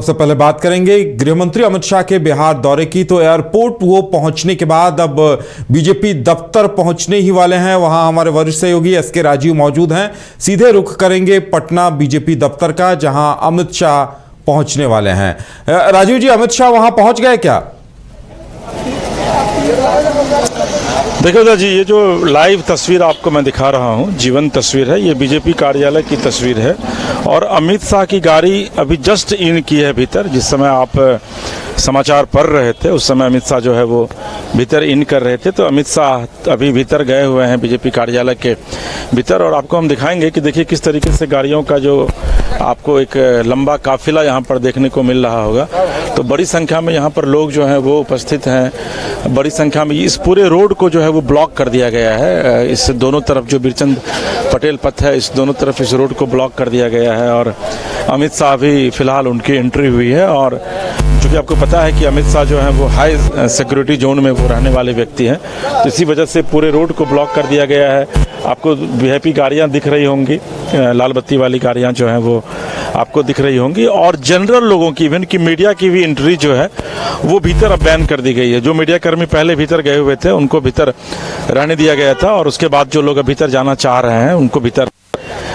सबसे पहले बात करेंगे गृहमंत्री अमित शाह के बिहार दौरे की। तो एयरपोर्ट वो पहुंचने के बाद अब बीजेपी दफ्तर पहुंचने ही वाले हैं। वहां हमारे वरिष्ठ सहयोगी एसके राजीव मौजूद हैं। सीधे रुख करेंगे पटना बीजेपी दफ्तर का, जहां अमित शाह पहुंचने वाले हैं। राजीव जी, अमित शाह वहां पहुंच गए क्या? देखो दादा जी, ये जो लाइव तस्वीर आपको मैं दिखा रहा हूँ, जीवंत तस्वीर है। ये बीजेपी कार्यालय की तस्वीर है और अमित शाह की गाड़ी अभी जस्ट इन की है भीतर। जिस समय आप समाचार पढ़ रहे थे उस समय अमित शाह जो है वो भीतर इन कर रहे थे। तो अमित शाह अभी भीतर गए हुए हैं बीजेपी कार्यालय के भीतर, और आपको हम दिखाएंगे कि देखिए किस तरीके से गाड़ियों का जो आपको एक लंबा काफिला यहाँ पर देखने को मिल रहा होगा। तो बड़ी संख्या में यहाँ पर लोग जो हैं वो उपस्थित हैं। बड़ी संख्या में इस पूरे रोड को जो है वो ब्लॉक कर दिया गया है। इस दोनों तरफ जो बीरचंद पटेल पथ है, इस दोनों तरफ इस रोड को ब्लॉक कर दिया गया है। और अमित शाह भी फिलहाल उनकी एंट्री हुई है। और चूँकि आपको पता है कि अमित शाह जो है वो हाई सिक्योरिटी जोन में वो रहने वाले व्यक्ति हैं, तो इसी वजह से पूरे रोड को ब्लॉक कर दिया गया है। आपको वीआईपी गाड़ियाँ दिख रही होंगी, लाल बत्ती वाली गाड़ियाँ जो हैं वो आपको दिख रही होंगी। और जनरल लोगों की, इवन की मीडिया की भी एंट्री जो है वो भीतर अब बैन कर दी गई है। जो मीडिया कर्मी पहले भीतर गए हुए थे उनको भीतर रहने दिया गया था, और उसके बाद जो लोग भीतर जाना चाह रहे हैं उनको भीतर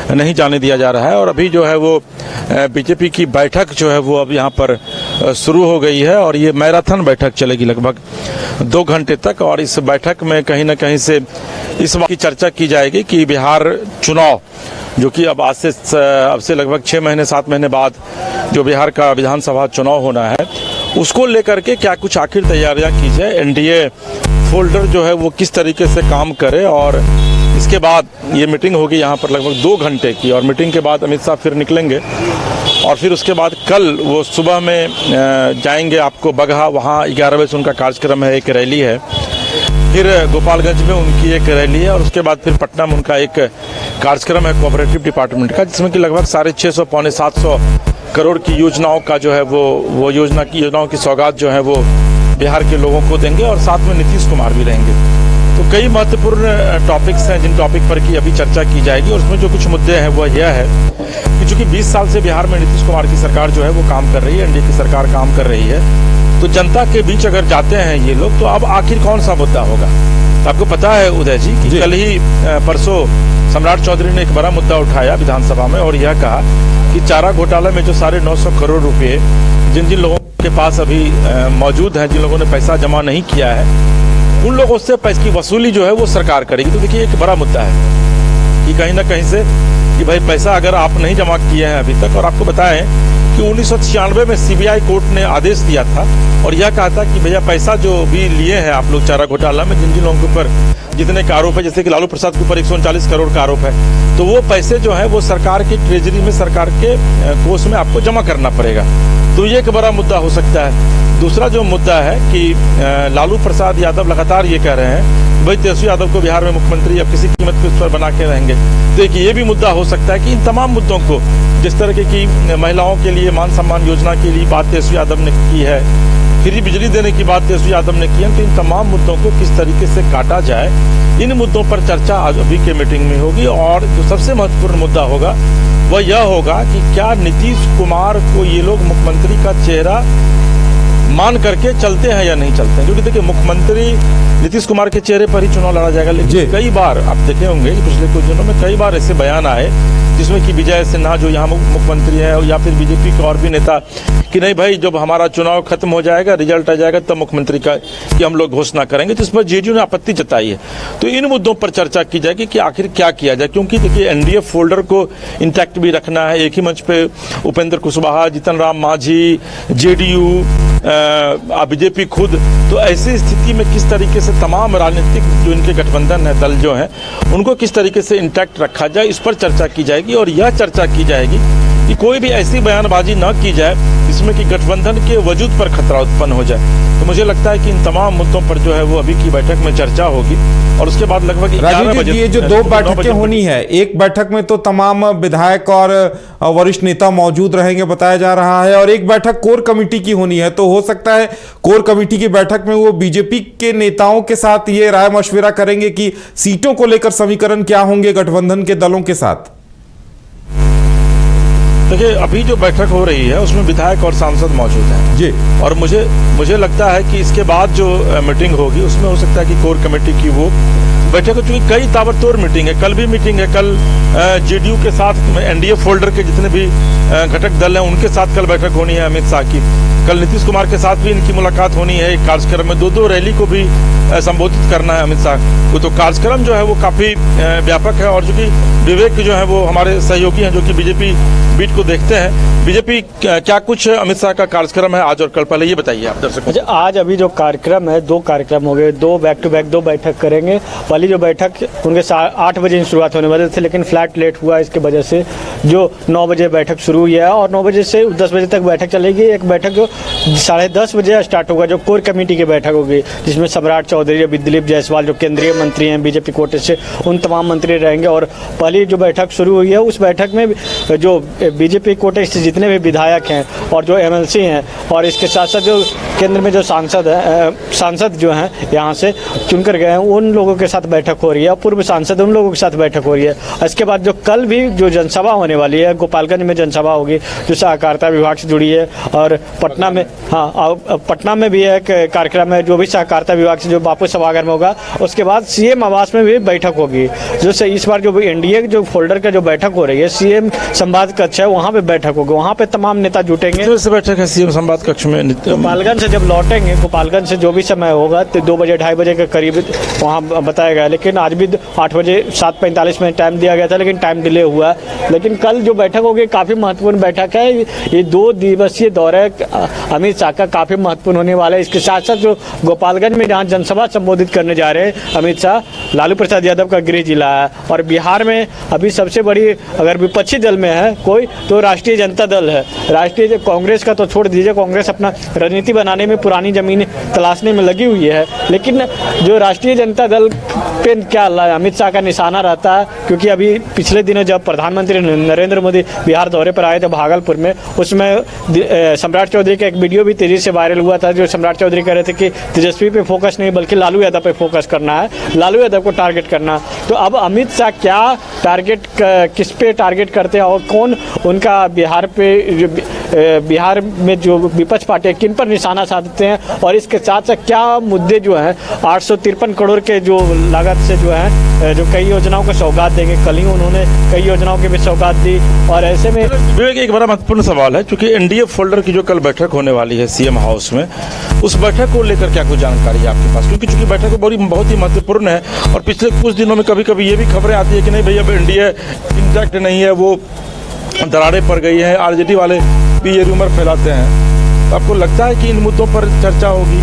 नहीं जाने दिया जा रहा है। और अभी जो है वो बीजेपी की बैठक जो है वो अब यहाँ पर शुरू हो गई है, और ये मैराथन बैठक चलेगी लगभग 2 घंटे तक। और इस बैठक में कहीं ना कहीं से इस बात की चर्चा की जाएगी कि बिहार चुनाव, जो कि अब आज से लगभग 6 महीने 7 महीने बाद जो बिहार का विधानसभा चुनाव होना है, उसको लेकर के क्या कुछ आखिर तैयारियां की जाए। एनडीए फोल्डर जो है वो किस तरीके से काम करे। और इसके बाद ये मीटिंग होगी यहाँ पर लगभग 2 घंटे की, और मीटिंग के बाद अमित शाह फिर निकलेंगे। और फिर उसके बाद कल वो सुबह में जाएंगे आपको बगहा, वहाँ 11 बजे उनका कार्यक्रम है, एक रैली है। फिर गोपालगंज में उनकी एक रैली है, और उसके बाद फिर पटना में उनका एक कार्यक्रम है कोऑपरेटिव डिपार्टमेंट का, जिसमें कि लगभग 650 पौने 700 करोड़ की योजनाओं का जो है वो योजनाओं की सौगात जो है वो बिहार के लोगों को देंगे। और साथ में नीतीश कुमार भी रहेंगे। तो कई महत्वपूर्ण टॉपिक्स हैं जिन टॉपिक पर की अभी चर्चा की जाएगी। और उसमें जो कुछ मुद्दे हैं वो यह है कि चूंकि 20 साल से बिहार में नीतीश कुमार की सरकार जो है वो काम कर रही है, एनडीए की सरकार काम कर रही है, तो जनता के बीच अगर जाते हैं ये लोग, तो अब आखिर कौन सा मुद्दा होगा। तो आपको पता है उदय जी कि कल ही परसों सम्राट चौधरी ने एक बड़ा मुद्दा उठाया विधानसभा में, और यह कहा कि चारा घोटाला में जो 950 करोड़ रुपए जिन जिन लोगों के पास अभी मौजूद है, जिन लोगों ने पैसा जमा नहीं किया है, उन लोगों से पैसे की वसूली जो है वो सरकार करेगी। तो देखिए एक बड़ा मुद्दा है कि कहीं ना कहीं से कि भाई पैसा अगर आप नहीं जमा किए हैं अभी तक। और आपको बताएं कि 1996 में सीबीआई कोर्ट ने आदेश दिया था और यह कहा था कि भैया पैसा जो भी लिए हैं आप लोग चारा घोटाला में, जिन जिन लोगों के ऊपर जितने का आरोप है, जैसे कि लालू प्रसाद के ऊपर 139 करोड़ का आरोप है, तो वो पैसे जो है वो सरकार की ट्रेजरी में, सरकार के कोष में आपको जमा करना पड़ेगा। तो ये एक बड़ा मुद्दा हो सकता है। दूसरा जो मुद्दा है कि लालू प्रसाद यादव लगातार ये कह रहे हैं भाई तेजस्वी यादव को बिहार में मुख्यमंत्री अब किसी कीमत पे उस पर बना के रहेंगे। तो देखिए ये भी मुद्दा हो सकता है कि इन तमाम मुद्दों को, जिस तरह की महिलाओं के लिए मान सम्मान योजना के लिए बात तेजस्वी यादव ने की है, फ्री बिजली देने की बात तेजस्वी यादव ने की है, तो इन तमाम मुद्दों को किस तरीके से काटा जाए, इन मुद्दों पर चर्चा आज अभी के मीटिंग में होगी। और जो सबसे महत्वपूर्ण मुद्दा होगा वह यह होगा कि क्या नीतीश कुमार को ये लोग मुख्यमंत्री का चेहरा मान करके चलते हैं या नहीं चलते हैं। क्योंकि देखिए मुख्यमंत्री नीतीश कुमार के चेहरे पर ही चुनाव लड़ा जाएगा। लेकिन कई बार आप देखे होंगे कि पिछले कुछ दिनों में कई बार ऐसे बयान आए जिसमें कि विजय सिन्हा जो यहाँ मुख्यमंत्री है, या फिर बीजेपी के और भी नेता, कि नहीं भाई जब हमारा चुनाव खत्म हो जाएगा, रिजल्ट आ जाएगा, तब मुख्यमंत्री का कि हम लोग घोषणा करेंगे। तो इस पर जेडीयू ने आपत्ति जताई है। तो इन मुद्दों पर चर्चा की जाएगी कि आखिर क्या किया जाए। क्योंकि देखिए एनडीए फोल्डर को इंटैक्ट भी रखना है। एक ही मंच पे उपेंद्र कुशवाहा, जीतन राम मांझी, जेडीयू, बीजेपी खुद, तो ऐसी स्थिति में किस तरीके से तमाम राजनीतिक जो इनके गठबंधन है, दल जो हैं, उनको किस तरीके से इंटैक्ट रखा जाए, इस पर चर्चा की जाएगी। और यह चर्चा की जाएगी कि कोई भी ऐसी बयानबाजी न की जाए जिसमें कि गठबंधन के वजूद पर खतरा उत्पन्न हो जाए। तो मुझे लगता है कि इन तमाम मुद्दों पर जो है वो अभी की बैठक में चर्चा होगी। और उसके बाद लगभग 11 बजे ये जो 2 बैठकें होनी है, एक बैठक में तो तमाम विधायक और वरिष्ठ नेता मौजूद रहेंगे बताया जा रहा है, और एक बैठक कोर कमेटी की होनी है। तो हो सकता है कोर कमेटी की बैठक में वो बीजेपी के नेताओं के साथ ये राय मशविरा करेंगे कि सीटों को लेकर समीकरण क्या होंगे गठबंधन के दलों के साथ। देखिए, अभी जो बैठक हो रही है उसमें विधायक और सांसद मौजूद हैं जी। और मुझे लगता है कि इसके बाद जो मीटिंग होगी उसमें हो सकता है कि कोर कमेटी की वो बैठक हो, चूंकि कई ताबड़तोड़ मीटिंग है। कल भी मीटिंग है, कल जेडीयू के साथ एनडीए फोल्डर के जितने भी घटक दल हैं उनके साथ कल बैठक होनी है अमित शाह की। कल नीतीश कुमार के साथ भी इनकी मुलाकात होनी है एक कार्यक्रम में। दो रैली को भी संबोधित करना है अमित शाह को। तो कार्यक्रम जो है वो काफी व्यापक है और चूंकि विवेक जो है वो हमारे सहयोगी हैं जो कि बीजेपी बीट को देखते हैं। बीजेपी क्या कुछ अमित शाह का कार्यक्रम है आज और कल, पहले ये बताइए आप दर्शकों। अच्छा, आज अभी जो कार्यक्रम है, 2 कार्यक्रम हो गए, 2 बैक टू बैक 2 बैठक करेंगे। पहली जो बैठक उनके 8 बजे शुरुआत होने वाली थी, लेकिन फ्लाइट लेट हुआ, इसके वजह से जो 9 बजे बैठक शुरू हुई है और 9 बजे से 10 बजे तक बैठक चलेगी। एक बैठक जो 10:30 बजे स्टार्ट होगा, जो कोर कमेटी की बैठक होगी, जिसमें सम्राट चौधरी, दिलीप जायसवाल जो केंद्रीय मंत्री हैं बीजेपी कोटे से, उन तमाम मंत्री रहेंगे। और पहली जो बैठक शुरू हुई है उस बैठक में जो बीजेपी कोटे से जितने भी विधायक हैं और जो एमएलसी हैं और इसके साथ साथ जो केंद्र में जो सांसद जो हैं यहाँ से चुनकर गए हैं, उन लोगों के साथ बैठक हो रही है। पूर्व सांसद उन लोगों के साथ बैठक हो रही है। इसके बाद जो कल भी जो जनसभा होने वाली है, गोपालगंज में जनसभा होगी जो सहकारिता विभाग से जुड़ी है। और पटना में, पटना में भी एक कार्यक्रम है जो भी सहकारिता विभाग से जो बापू सभागार में होगा। उसके बाद सीएम आवास में भी बैठक होगी। जैसे इस बार जो एनडीए जो फोल्डर का जो बैठक हो रही है, सीएम संवाद कक्ष है, वहाँ पे बैठक होगी। वहाँ पे तमाम नेता जुटेंगे। से बैठक है सीएम संवाद कक्ष में। गोपालगंज से जब लौटेंगे, गोपालगंज से जो भी समय होगा तो 2 बजे 2:30 बजे के करीब वहाँ बताया गया। लेकिन आज भी 8 बजे 7:45 में टाइम दिया गया था, लेकिन टाइम डिले हुआ। लेकिन कल जो बैठक होगी काफ़ी महत्वपूर्ण बैठक है। ये 2 दिवसीय दौरे अमित शाह का काफ़ी महत्वपूर्ण होने वाला है। इसके साथ साथ जो गोपालगंज में जहाँ जनसभा संबोधित करने जा रहे हैं अमित शाह, लालू प्रसाद यादव का गृह जिला है। और बिहार में अभी सबसे बड़ी अगर विपक्षी दल में है कोई तो राष्ट्रीय जनता दल है। राष्ट्रीय कांग्रेस का तो छोड़ दीजिए, कांग्रेस अपना रणनीति बनाने में पुरानी जमीन तलाशने में लगी हुई है। लेकिन जो राष्ट्रीय जनता दल पे क्या अमित शाह का निशाना रहता है, क्योंकि अभी पिछले दिनों जब प्रधानमंत्री नरेंद्र मोदी बिहार दौरे पर आए थे भागलपुर में, उसमें सम्राट चौधरी का एक वीडियो भी तेजी से वायरल हुआ था। जो सम्राट चौधरी कह रहे थे कि तेजस्वी पे फोकस नहीं बल्कि लालू यादव पे फोकस करना है, लालू यादव को टारगेट करना। तो अब अमित शाह क्या टारगेट, किस पे टारगेट करते हैं और कौन उनका बिहार में जो विपक्ष पार्टी है किन पर निशाना साधते हैं, और इसके साथ साथ क्या मुद्दे जो हैं 853 करोड़ के जो लागत से जो है जो कई योजनाओं को सौगात देंगे। कल ही उन्होंने कई योजनाओं की भी सौगात दी। और ऐसे में विवेक, एक बड़ा महत्वपूर्ण सवाल है, क्योंकि एनडीए फोल्डर की जो कल बैठक होने वाली है सीएम हाउस में, उस बैठक को लेकर क्या कुछ जानकारी है आपके पास? क्योंकि बैठक बहुत ही महत्वपूर्ण है और पिछले कुछ दिनों में कभी कभी ये भी खबरें आती है कि नहीं भैया अब एनडीए इंटैक्ट नहीं है, वो दरारें पड़ गई हैं। आरजेडी वाले भी ये रूमर फैलाते हैं। तो आपको लगता है कि इन मुद्दों पर चर्चा होगी?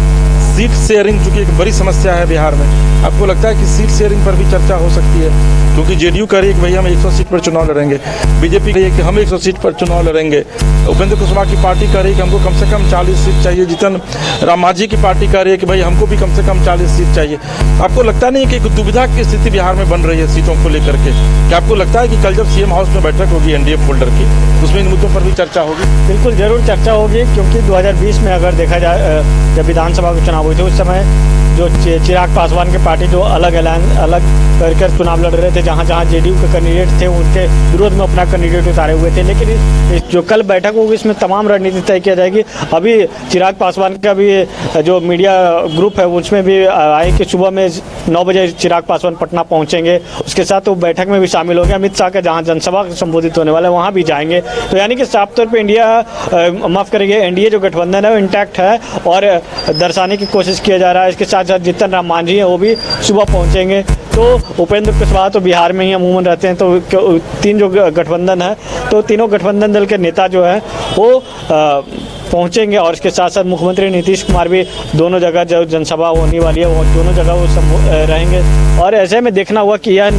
सीट शेयरिंग चूंकि एक बड़ी समस्या है बिहार में, आपको लगता है कि सीट शेयरिंग पर भी चर्चा हो सकती है? क्योंकि जेडीयू कह रही है कि भैया हम 100 सीट पर चुनाव लड़ेंगे, बीजेपी कही है कि हम 100 सीट पर चुनाव लड़ेंगे, उपेंद्र कुशवाहा की पार्टी कह रही है कि हमको कम से कम 40 सीट चाहिए, जीतन राम मांझी की पार्टी कह रही है कि भाई हमको भी कम से कम 40 सीट चाहिए। आपको लगता नहीं कि एक दुविधा की स्थिति बिहार में बन रही है सीटों को लेकर के? क्या आपको लगता है कि कल जब सीएम हाउस में बैठक होगी एनडीए फोल्डर की, उसमें इन मुद्दों पर भी चर्चा होगी? बिल्कुल जरूर चर्चा होगी, क्योंकि 2020 में अगर देखा जाए जब विधानसभा के चुनाव हुए थे उस समय जो चिराग पासवान की पार्टी जो अलग कर चुनाव लड़ रहे थे, जहाँ जहाँ जेडीयू के कैंडिडेट थे उनके विरोध में अपना कैंडिडेट उतारे हुए थे। लेकिन जो कल बैठक होगी इसमें तमाम रणनीति तय किया जाएगी। अभी चिराग पासवान का भी जो मीडिया ग्रुप है उसमें भी आए कि सुबह में 9 बजे चिराग पासवान पटना पहुँचेंगे। उसके साथ वो बैठक में भी शामिल होंगे। अमित शाह का जहाँ जनसभा संबोधित होने वाला है वहाँ भी जाएंगे। तो यानी कि साफ तौर पर एनडीए जो गठबंधन है वो इंटैक्ट है और दर्शाने की कोशिश किया जा रहा है। इसके साथ साथ जीतन राम मांझी है वो भी सुबह पहुंचेंगे। तो उपेंद्र कुशवाहा तो बिहार में ही अमूमन रहते हैं। तो 3 जो गठबंधन है तो तीनों गठबंधन दल के नेता जो है वो पहुंचेंगे। और इसके साथ साथ मुख्यमंत्री नीतीश कुमार भी दोनों जगह जो जनसभा होने वाली है वो दोनों जगह वो रहेंगे। और ऐसे में देखना हुआ कि यह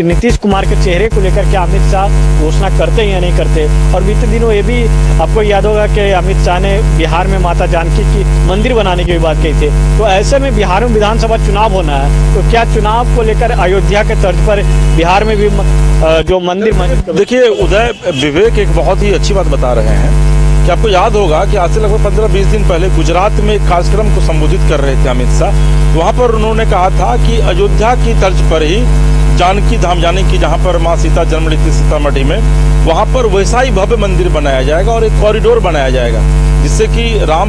नीतीश कुमार के चेहरे को लेकर के अमित शाह घोषणा करते हैं या नहीं करते। और बीते दिनों ये भी आपको याद होगा कि अमित शाह ने बिहार में माता जानकी की मंदिर बनाने की भी बात कही थी। तो ऐसे में बिहार में विधानसभा चुनाव होना है, तो क्या चुनाव को लेकर अयोध्या के तर्ज पर बिहार में भी जो मंदिर देखिए उदय, विवेक एक बहुत ही अच्छी बात बता रहे हैं कि आपको याद होगा कि आज से लगभग 15-20 दिन पहले गुजरात में एक कार्यक्रम को संबोधित कर रहे थे अमित शाह। वहां पर उन्होंने कहा था कि अयोध्या की तर्ज पर ही जानकी धाम यानी कि जहाँ पर माँ सीता जन्म ली थी सीतामढ़ी में, वहाँ पर वैसा ही भव्य मंदिर बनाया जाएगा और एक कॉरिडोर बनाया जाएगा, जिससे कि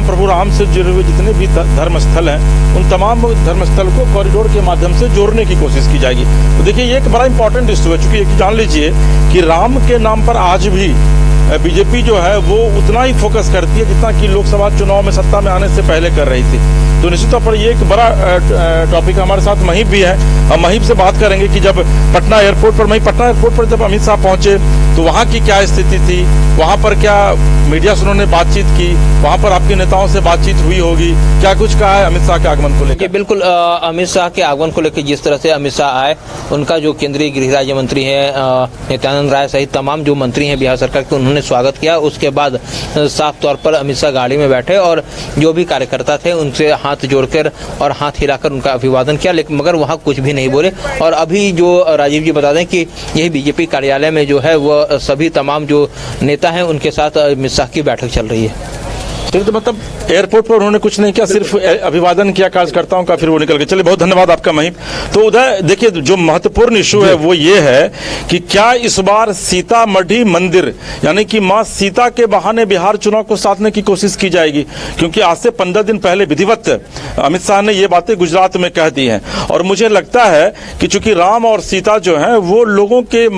प्रभु राम से जुड़े हुए जितने भी धर्मस्थल हैं उन तमाम धर्मस्थल को कॉरिडोर के माध्यम से जोड़ने की कोशिश की जाएगी। तो देखिए ये एक बड़ा इंपॉर्टेंट इशू है, चूंकि एक जान लीजिए कि राम के नाम पर आज भी बीजेपी जो है वो उतना ही फोकस करती है जितना कि लोकसभा चुनाव में सत्ता में आने से पहले कर रही थी। तो निश्चित तौर पर ये एक बड़ा टॉपिक हमारे साथ महीप भी है। हम महीप से बात करेंगे कि जब पटना एयरपोर्ट पर जब अमित शाह पहुंचे तो वहाँ की क्या स्थिति थी, वहाँ पर क्या मीडिया से उन्होंने बातचीत की, वहाँ पर आपके नेताओं से बातचीत हुई होगी, क्या कुछ कहा है अमित शाह के आगमन को लेकर? बिल्कुल, अमित शाह के आगमन को लेकर जिस तरह से अमित शाह आए, उनका जो केंद्रीय गृह राज्य मंत्री है नित्यानंद राय सहित तमाम जो मंत्री हैं बिहार सरकार के, उन्होंने स्वागत किया। उसके बाद साफ तौर पर अमित शाह गाड़ी में बैठे और जो भी कार्यकर्ता थे उनसे हाथ जोड़कर और हाथ हिलाकर उनका अभिवादन किया, लेकिन मगर वहाँ कुछ भी नहीं बोले। और अभी जो राजीव जी बता दें कि यही बीजेपी कार्यालय में जो है वो सभी तमाम जो नेता हैं उनके साथ अमित शाह की बैठक चल रही है। तो मतलब एयरपोर्ट पर उन्होंने कुछ नहीं किया, सिर्फ अभिवादन किया कार्यकर्ताओं का, फिर वो निकल गए। चलिए, बहुत धन्यवाद आपका महीप। तो उधर देखिए, जो महत्वपूर्ण इशू है वो ये है कि क्या इस बार सीतामढ़ी मंदिर यानी कि मां सीता के बहाने बिहार चुनाव को साधने की कोशिश की जाएगी, क्योंकि आज से 15 दिन पहले विधिवत अमित शाह ने ये बातें गुजरात में कह दी हैं। और मुझे लगता है कि चूंकि राम और सीता जो है वो लोगों के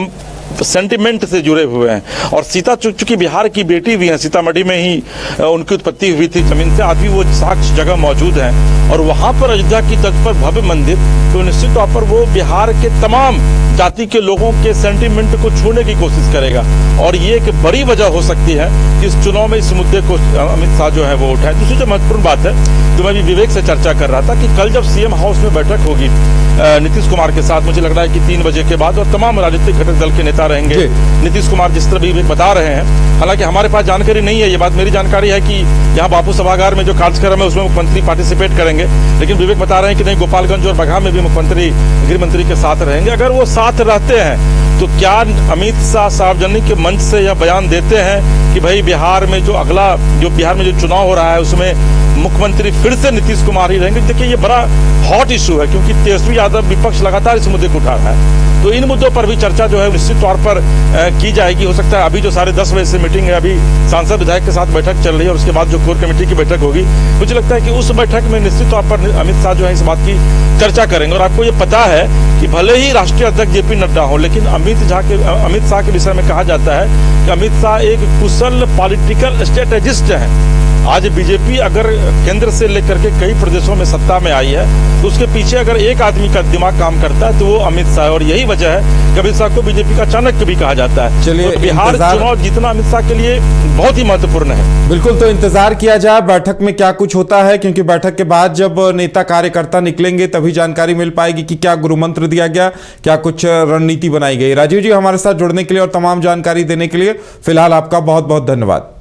सेंटिमेंट से जुड़े हुए हैं, और सीता चूंकि बिहार की बेटी भी है, सीतामढ़ी में ही उनकी उत्पत्ति हुई थी जमीन से, आज भी वो साक्ष्य जगह मौजूद है और वहां पर अयोध्या की तर्ज पर भव्य मंदिर, तो निश्चित तौर पर वो बिहार के तमाम जाति के लोगों के सेंटिमेंट को छूने की कोशिश करेगा। और ये एक बड़ी वजह हो सकती है कि इस चुनाव में इस मुद्दे को अमित शाह जो है वो उठाए। दूसरी जो महत्वपूर्ण बात है, तो मैं भी विवेक से चर्चा कर रहा था कि कल जब सीएम हाउस में बैठक होगी नीतीश कुमार के साथ, मुझे लग रहा है कि 3 बजे के बाद, और तमाम राजनीतिक घटक दल के नेता रहेंगे। नीतीश कुमार जिस तरह भी बता रहे हैं, हालांकि हमारे पास जानकारी नहीं है, ये बात मेरी जानकारी है कि यहाँ बापू सभागार में जो कार्यक्रम है उसमें मुख्यमंत्री पार्टिसिपेट करेंगे, लेकिन विवेक बता रहे हैं कि नहीं, गोपालगंज और बगहा में भी मुख्यमंत्री गृह मंत्री के साथ रहेंगे। अगर वो साथ रहते हैं तो क्या अमित शाह सार्वजनिक मंच से यह बयान देते हैं कि भाई बिहार में जो चुनाव हो रहा है उसमें मुख्यमंत्री फिर से नीतीश कुमार ही रहेंगे? देखिए, ये बड़ा हॉट इशू है, क्योंकि तेजस्वी यादव विपक्ष लगातार इस मुद्दे को उठा रहा है। तो इन मुद्दों पर भी चर्चा जो है निश्चित तौर पर की जाएगी। हो सकता है अभी जो 10:30 बजे से मीटिंग है, अभी सांसद विधायक के साथ बैठक चल रही है और उसके बाद जो कोर कमेटी की बैठक होगी, मुझे लगता है कि उस बैठक में निश्चित तौर पर अमित शाह जो है इस बात की चर्चा करेंगे। और आपको ये पता है कि भले ही राष्ट्रीय अध्यक्ष जेपी नड्डा हो, लेकिन अमित शाह के विषय में कहा जाता है कि अमित शाह एक कुशल पॉलिटिकल स्ट्रेटेजिस्ट है। आज बीजेपी अगर केंद्र से लेकर के कई प्रदेशों में सत्ता में आई है, तो उसके पीछे अगर एक आदमी का दिमाग काम करता है तो वो अमित शाह, और यही वजह है कि अमित शाह को बीजेपी का चाणक्य भी कहा जाता है। चलिए, तो बिहार चुनाव जीतना अमित शाह के लिए बहुत ही महत्वपूर्ण है। बिल्कुल, तो इंतजार किया जाए बैठक में क्या कुछ होता है, क्योंकि बैठक के बाद जब नेता कार्यकर्ता निकलेंगे तभी जानकारी मिल पाएगी कि क्या गुरु मंत्र दिया गया, क्या कुछ रणनीति बनाई गई। राजीव जी, हमारे साथ जुड़ने के लिए और तमाम जानकारी देने के लिए फिलहाल आपका बहुत बहुत धन्यवाद।